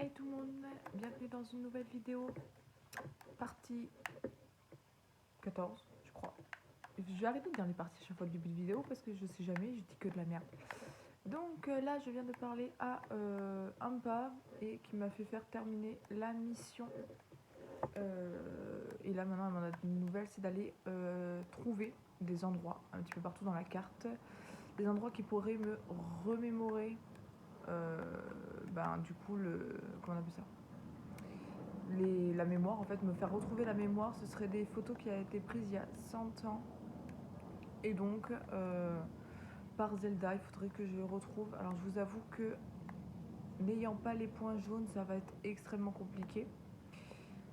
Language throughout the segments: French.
Hey tout le monde, bienvenue dans une nouvelle vidéo, partie 14 je crois. Je vais arrêter de dire les parties à chaque fois le début de vidéo parce que je sais jamais, je dis que de la merde. Donc là je viens de parler à Ampa et qui m'a fait faire terminer la mission. Et là maintenant elle m'en a donné une nouvelle, c'est d'aller trouver des endroits un petit peu partout dans la carte. Des endroits qui pourraient me remémorer du coup comment on appelle ça, la mémoire, en fait, me faire retrouver la mémoire. Ce serait des photos qui ont été prises il y a 100 ans. Et donc, par Zelda, il faudrait que je les retrouve. Alors, je vous avoue que n'ayant pas les points jaunes, ça va être extrêmement compliqué.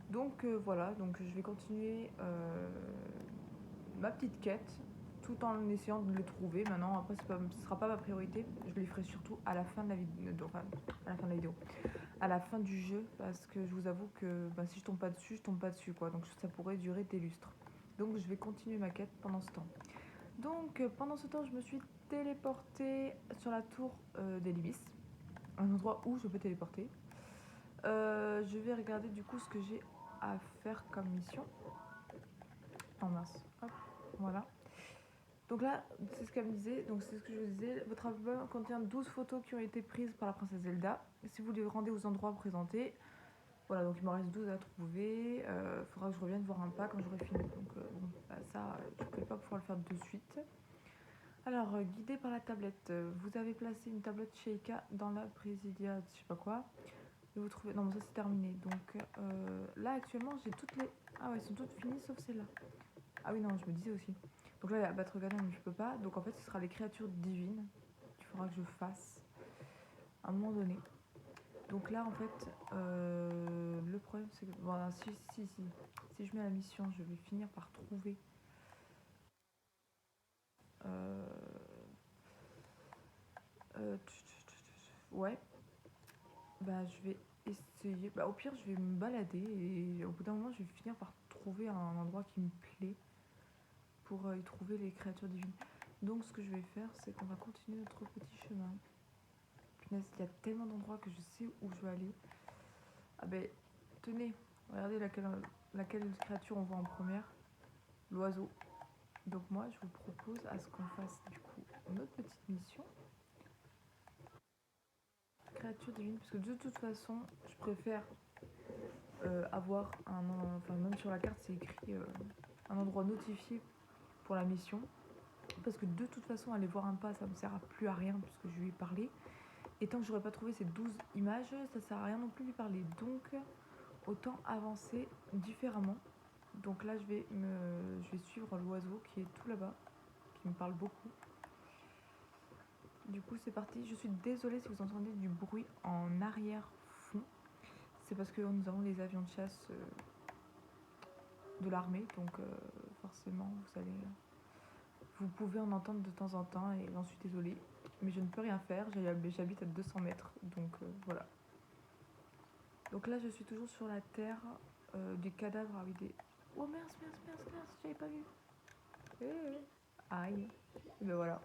Donc, voilà, donc je vais continuer ma petite quête tout en essayant de les trouver. Maintenant, après, ce sera pas ma priorité. Je les ferai surtout à la fin de la vidéo. Enfin, à la fin de la vidéo. À la fin du jeu, parce que je vous avoue que si je tombe pas dessus, je tombe pas dessus, quoi. Donc ça pourrait durer des lustres. Donc je vais continuer ma quête pendant ce temps. Donc pendant ce temps, je me suis téléportée sur la tour d'Elibis, un endroit où je peux téléporter. Je vais regarder du coup ce que j'ai à faire comme mission. Oh mince, hop, voilà. Donc là, c'est ce qu'elle me disait, donc c'est ce que je vous disais. Votre album contient 12 photos qui ont été prises par la princesse Zelda. Si vous les rendez aux endroits présentés, voilà, donc il m'en reste 12 à trouver. Faudra que je revienne voir un pas quand j'aurai fini. Donc bon, ça, je ne vais pas pouvoir le faire de suite. Alors, guidé par la tablette, vous avez placé une tablette Sheikah dans la Présidia, je sais pas quoi. Et vous trouvez. Non, mais ça c'est terminé. Donc là, actuellement, j'ai toutes les. Ah ouais, elles sont toutes finies sauf celle-là. Ah oui, non, je me disais aussi. Donc là, il y a battre Ganon, mais je peux pas. Donc en fait, ce sera les créatures divines qu'il faudra que je fasse à un moment donné. Donc là, en fait, le problème, c'est que... Voilà, si je mets la mission, je vais finir par trouver... Euh, ouais, je vais essayer... au pire, je vais me balader et au bout d'un moment, je vais finir par trouver un endroit qui me plaît pour y trouver les créatures divines. Donc ce que je vais faire, c'est qu'on va continuer notre petit chemin. Punaise, il y a tellement d'endroits que je sais où je vais aller. Ah ben, tenez, regardez laquelle créature on voit en première. L'oiseau. Donc moi, je vous propose à ce qu'on fasse du coup notre petite mission. Créature divine, parce que de toute façon, je préfère avoir enfin même sur la carte, c'est écrit un endroit notifié pour la mission. Parce que de toute façon, aller voir un pas, ça me sert à plus à rien puisque je lui ai parlé. Et tant que j'aurais pas trouvé ces 12 images, ça sert à rien non plus de lui parler. Donc, autant avancer différemment. Donc là, je vais suivre l'oiseau qui est tout là-bas, qui me parle beaucoup. Du coup, c'est parti. Je suis désolée si vous entendez du bruit en arrière-fond. C'est parce que nous avons les avions de chasse de l'armée, donc forcément, vous pouvez en entendre de temps en temps et j'en suis désolée. Mais je ne peux rien faire, j'habite à 200 mètres, donc voilà. Donc là, je suis toujours sur la terre des cadavres avec des... Oh mince, j'avais pas vu. Aïe. Et ben voilà.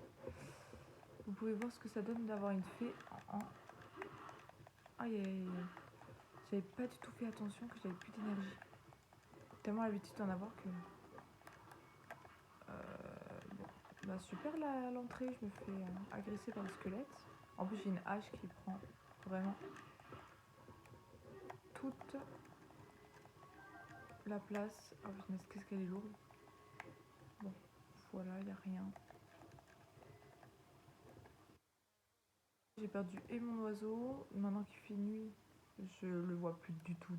Vous pouvez voir ce que ça donne d'avoir une fée en... Aïe aïe aïe. J'avais pas du tout fait attention que j'avais plus d'énergie. Tellement l'habitude d'en avoir que... Bon. Super l'entrée, je me fais agresser par le squelette. En plus j'ai une hache qui prend vraiment toute la place. Oh putain, qu'est-ce qu'elle est lourde. Bon, voilà, il n'y a rien. J'ai perdu et mon oiseau. Maintenant qu'il fait nuit, je le vois plus du tout.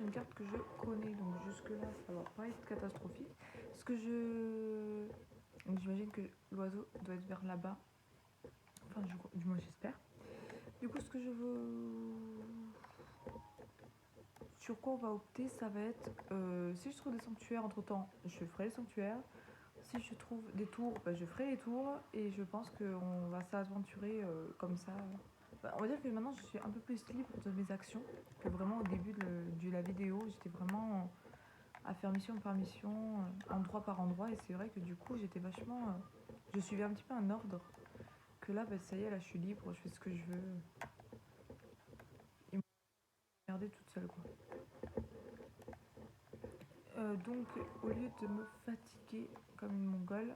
Une carte que je connais, donc jusque là ça va pas être catastrophique. Ce que je... Donc j'imagine que l'oiseau doit être vers là-bas. Enfin du moins j'espère. Du coup ce que je veux... Sur quoi on va opter, ça va être... si je trouve des sanctuaires entre temps, je ferai les sanctuaires. Si je trouve des tours, je ferai les tours. Et je pense qu'on va s'aventurer comme ça. On va dire que maintenant je suis un peu plus libre de mes actions que vraiment au début de la vidéo. J'étais vraiment à faire mission par mission, endroit par endroit. Et c'est vrai que du coup j'étais vachement... je suivais un petit peu un ordre. que là, bah, ça y est, là, je suis libre, je fais ce que je veux. Et me regarder toute seule, quoi. Donc, au lieu de me fatiguer comme une mongole,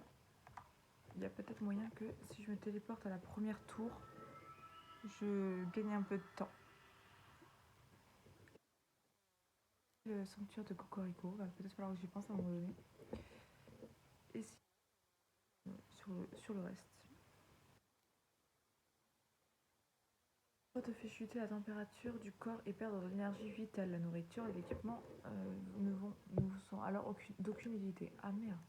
il y a peut-être moyen que si je me téléporte à la première tour, je gagne un peu de temps. Le sanctuaire de Cocorico, va peut-être falloir que j'y pense à un moment donné. Et si, sur le reste. Ça te fait chuter la température du corps et perdre de l'énergie vitale. La nourriture et l'équipement ne vous sont alors d'aucune utilité. Ah merde.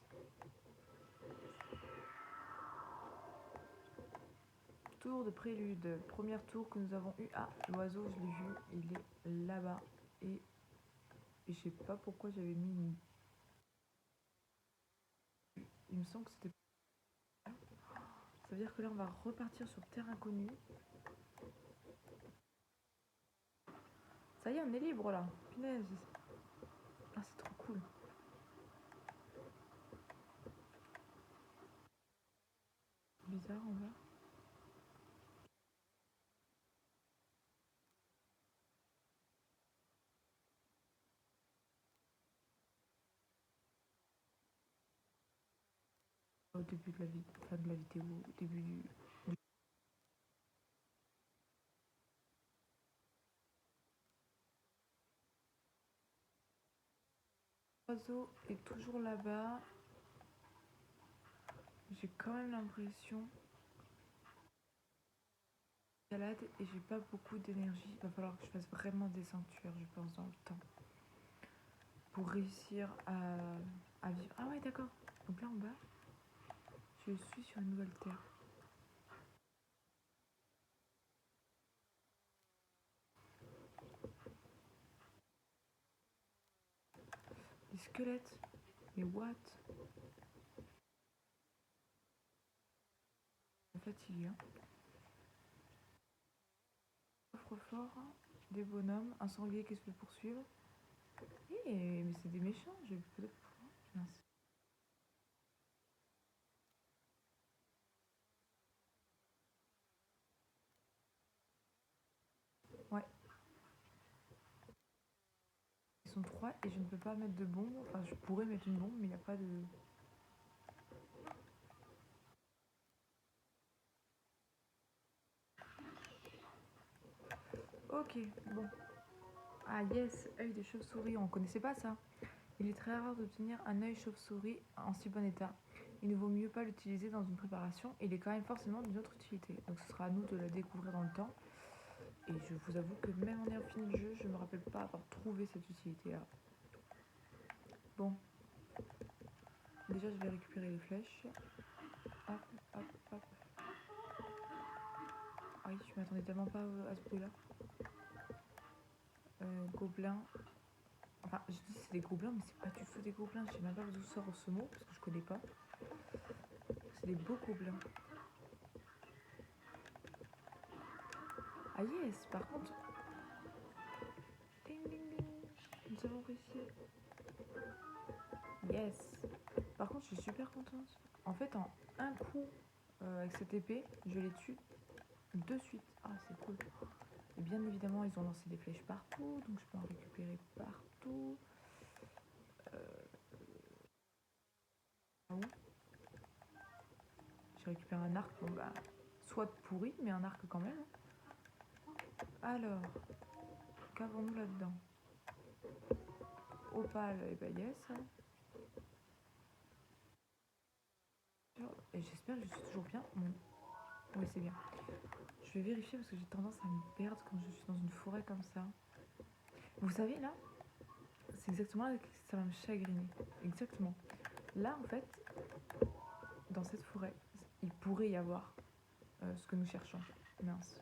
Tour de prélude. Première tour que nous avons eu. Ah, l'oiseau, je l'ai vu. Il est là-bas. Et je sais pas pourquoi j'avais mis une... Il me semble que c'était... Ça veut dire que là, on va repartir sur terre inconnue. Ça y est, on est libre là. Punaise. Ah, c'est trop cool. Bizarre en bas. Au début de la vie, enfin de la vidéo, au début du... L'oiseau est toujours là-bas. J'ai quand même l'impression escalade et j'ai pas beaucoup d'énergie. Il va falloir que je fasse vraiment des sanctuaires, je pense, dans le temps. Pour réussir à vivre. Ah ouais, d'accord. Donc là en bas, je suis sur une nouvelle terre. Des squelettes. Mais what? Fatigué. Hein. Coffre-fort, des bonhommes, un sanglier qui se fait poursuivre. Mais c'est des méchants, je vais peut-être pouvoir. Mince. Ouais. Ils sont trois et je ne peux pas mettre de bombe. Enfin, je pourrais mettre une bombe, mais il n'y a pas de. Ok, bon. Ah yes, œil de chauve-souris, on connaissait pas ça. Il est très rare d'obtenir un œil chauve-souris en si bon état. Il ne vaut mieux pas l'utiliser dans une préparation, il est quand même forcément d'une autre utilité. Donc ce sera à nous de la découvrir dans le temps. Et je vous avoue que même en ayant fini le jeu, je ne me rappelle pas avoir trouvé cette utilité-là. Bon. Déjà, je vais récupérer les flèches. Hop, hop, hop. Ah oui, je m'attendais tellement pas à ce bruit-là. Gobelins. Enfin, je dis c'est des gobelins, mais c'est pas du tout des gobelins. Je sais même pas d'où sort ce mot, parce que je connais pas. C'est des beaux gobelins. Ah yes, par contre... Ding ding ding. Nous avons réussi. Yes. Par contre, je suis super contente. En fait, en un coup, avec cette épée, je les tue de suite. Ah, c'est cool. Et bien évidemment, ils ont lancé des flèches partout, donc je peux en récupérer partout. Ah oui. J'ai récupéré un arc, bon bah, soit pourri, mais un arc quand même. Alors, qu'avons-nous là-dedans? Opale, et bah yes. Et j'espère que je suis toujours bien. Bon. Oui, c'est bien. Je vais vérifier parce que j'ai tendance à me perdre quand je suis dans une forêt comme ça. Vous savez, là, c'est exactement là que ça va me chagriner. Exactement. Là, en fait, dans cette forêt, il pourrait y avoir ce que nous cherchons. Mince.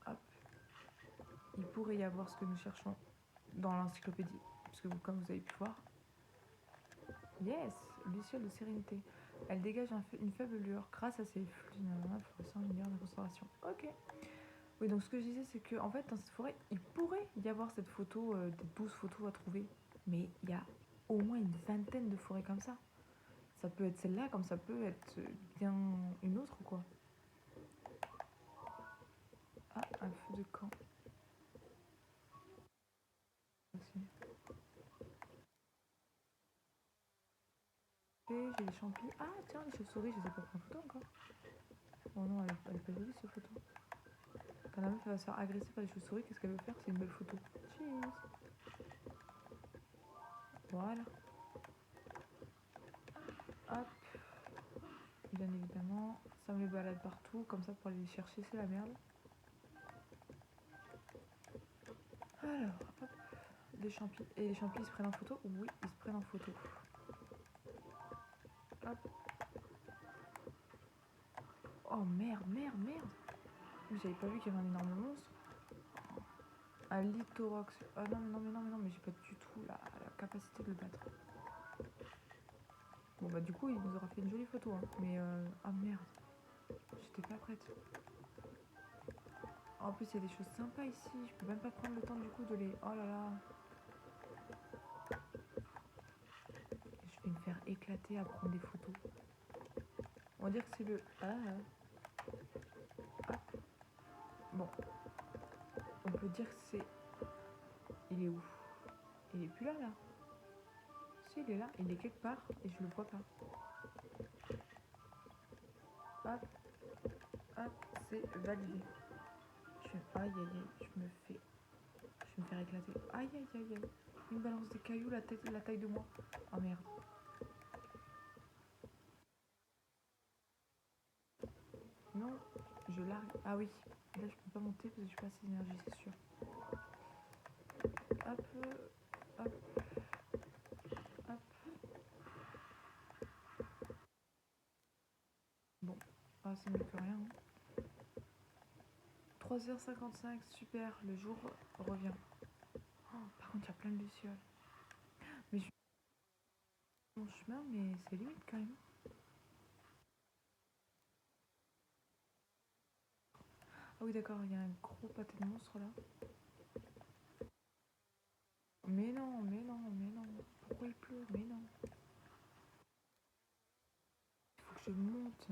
Hop. Il pourrait y avoir ce que nous cherchons dans l'encyclopédie. Parce que comme vous avez pu voir, yes, Luciole de sérénité. Elle dégage une faible lueur grâce à ses flux fluorescents, lumière de restauration. Ok. Oui, donc ce que je disais, c'est que en fait, dans cette forêt, il pourrait y avoir cette photo, des 12 photos à trouver. Mais il y a au moins une vingtaine de forêts comme ça. Ça peut être celle-là, comme ça peut être bien une autre, quoi. Ah, un feu de camp. Aussi. Et j'ai des champignons. Ah, tiens, les chauves-souris, je les ai pas pris en photo encore. Oh non, elle est pas jolie, cette photo. Quand la meuf va se faire agresser par les chauves-souris, qu'est-ce qu'elle veut faire? C'est une belle photo. Cheese. Voilà. Hop. Bien évidemment, ça me les balade partout, comme ça pour aller les chercher, c'est la merde. Alors, hop. Des champis. Et les champis, ils se prennent en photo? Oui, ils se prennent en photo. Hop. Oh merde, merde, merde. J'avais pas vu qu'il y avait un énorme monstre. Un Lithorox. Ah non, mais non, mais non, mais non, mais j'ai pas du tout la capacité de le battre. Bon bah du coup, il nous aura fait une jolie photo, hein. Mais ah merde. J'étais pas prête. En plus, il y a des choses sympas ici. Je peux même pas prendre le temps du coup de les... Oh là là. Je vais me faire éclater à prendre des photos. On va dire que c'est le... Ah. Hop. Bon. On peut dire que c'est... Il est où? Il est plus là, là. Si, il est là. Il est quelque part et je le vois pas. Hop. Hop. C'est validé. Aïe, aïe, aïe. Je vais me faire éclater. Aïe, aïe, aïe, aïe. Il me balance des cailloux la taille de moi. Oh merde. Non, je largue. Ah oui. Là, je peux pas monter parce que j'ai pas assez d'énergie, c'est sûr. Hop. Hop. Hop. Bon. Ah, c'est mieux que rien. 3h55, super. Le jour revient. Oh, par contre, il y a plein de lucioles. Mais je suis mon chemin, mais c'est limite quand même. Ah oui, d'accord, il y a un gros pâté de monstres là. Mais non, mais non, mais non. Pourquoi il pleut? Mais non. Il faut que je monte.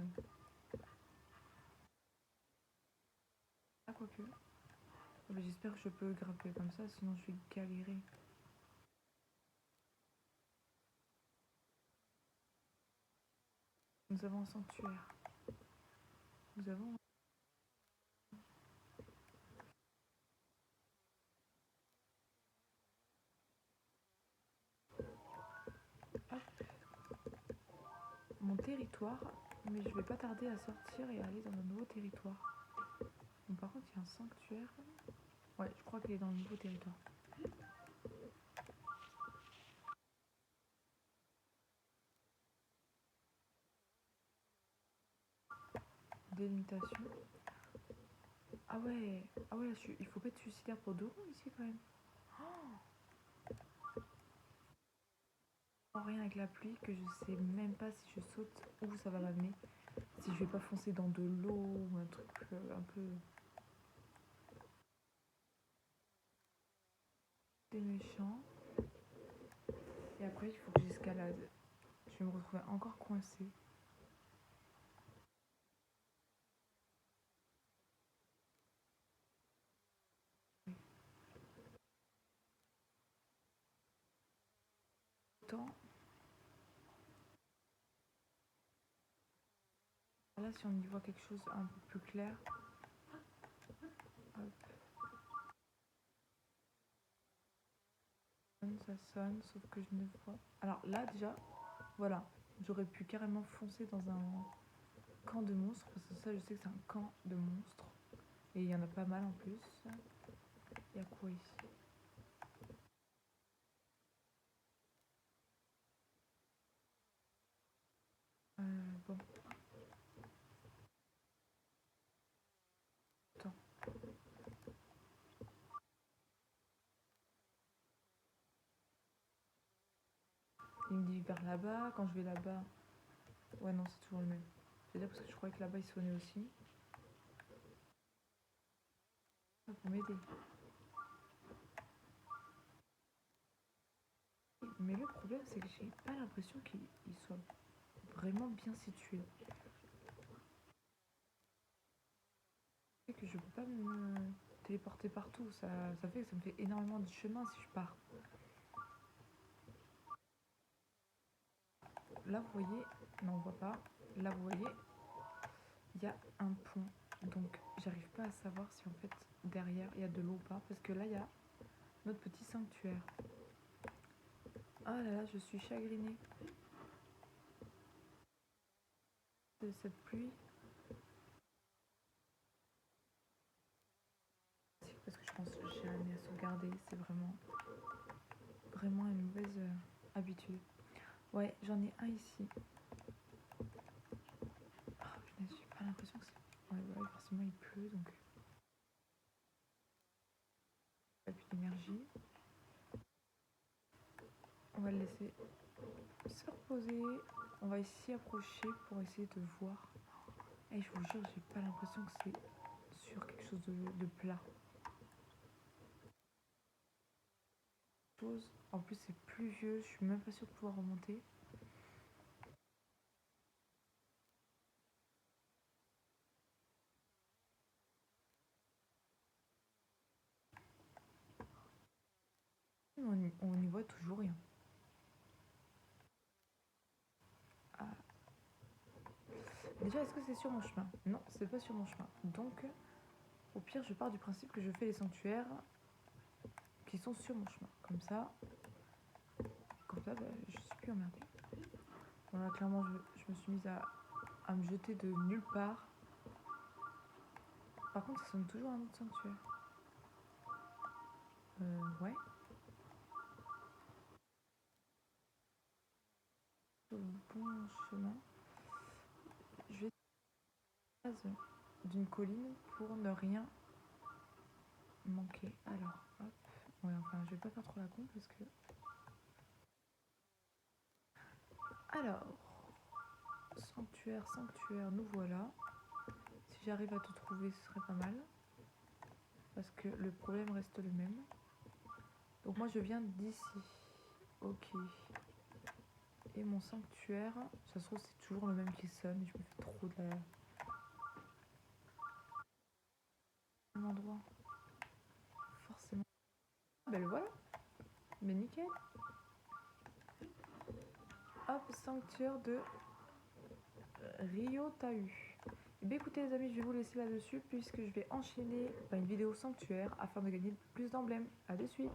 Ah, quoique. Oh, mais j'espère que je peux grimper comme ça, sinon je vais galérer. Nous avons un sanctuaire. Nous avons... Hop. Mon territoire. Mais je vais pas tarder à sortir et à aller dans un nouveau territoire. Bon, par contre, il y a un sanctuaire. Ouais, je crois qu'il est dans le nouveau territoire. Délimitation. Ah ouais, il faut pas être suicidaire pour 2 ronds ici quand même. Oh, rien avec la pluie que je sais même pas si je saute où ça va m'amener. Si je vais pas foncer dans de l'eau ou un truc un peu des méchants. Et après il faut que j'escalade. Je vais me retrouver encore coincée. Autant. Là si on y voit quelque chose un peu plus clair. Hop. Ça sonne, sauf que je ne vois. Alors là déjà, voilà. J'aurais pu carrément foncer dans un camp de monstres, parce que ça je sais que c'est un camp de monstres. Et il y en a pas mal en plus. Il y a quoi ici? Bon, attends. Il me dit vers là-bas, quand je vais là-bas. Ouais, non, c'est toujours le même. C'est-à-dire parce que je croyais que là-bas il sonnait aussi. Ah, pour m'aider. Mais le problème, c'est que j'ai pas l'impression qu'il soit vraiment bien situé. Que je peux pas me téléporter partout, ça fait que ça me fait énormément de chemin si je pars. Là vous voyez, non on voit pas, là vous voyez, il y a un pont, donc j'arrive pas à savoir si en fait derrière il y a de l'eau ou pas, parce que là il y a notre petit sanctuaire. Ah là là, je suis chagrinée de cette pluie. Parce que je pense que j'ai amené à sauvegarder, c'est vraiment une mauvaise habitude. Ouais, j'en ai un ici. Oh, j'ai pas l'impression que c'est... Ouais, ouais, forcément il pleut, donc... Il n'y a plus d'énergie. On va le laisser se reposer. On va s'y approcher pour essayer de voir. Et je vous jure, j'ai pas l'impression que c'est sur quelque chose de plat. En plus, c'est pluvieux, je suis même pas sûre de pouvoir remonter. On n'y voit toujours rien. Ah. Déjà, est-ce que c'est sur mon chemin? Non, c'est pas sur mon chemin. Donc, au pire, je pars du principe que je fais les sanctuaires qui sont sur mon chemin. Comme ça, bah, je suis plus emmerdée. Bon, là, clairement, je me suis mise à me jeter de nulle part. Par contre, ça sonne toujours un autre sanctuaire. Ouais. Sur le bon chemin. Je vais à la base d'une colline pour ne rien manquer. Alors, hop. Ouais, enfin, je vais pas faire trop la con parce que... Alors, sanctuaire, nous voilà. Si j'arrive à te trouver, ce serait pas mal. Parce que le problème reste le même. Donc moi, je viens d'ici. Ok. Et mon sanctuaire, ça se trouve, c'est toujours le même qui sonne. Je me fais trop de la... endroit. Forcément. Ben le voilà. Mais nickel. Hop, sanctuaire de Ryotahu. Et bien écoutez les amis, je vais vous laisser là-dessus puisque je vais enchaîner une vidéo sanctuaire afin de gagner plus d'emblèmes. A de suite.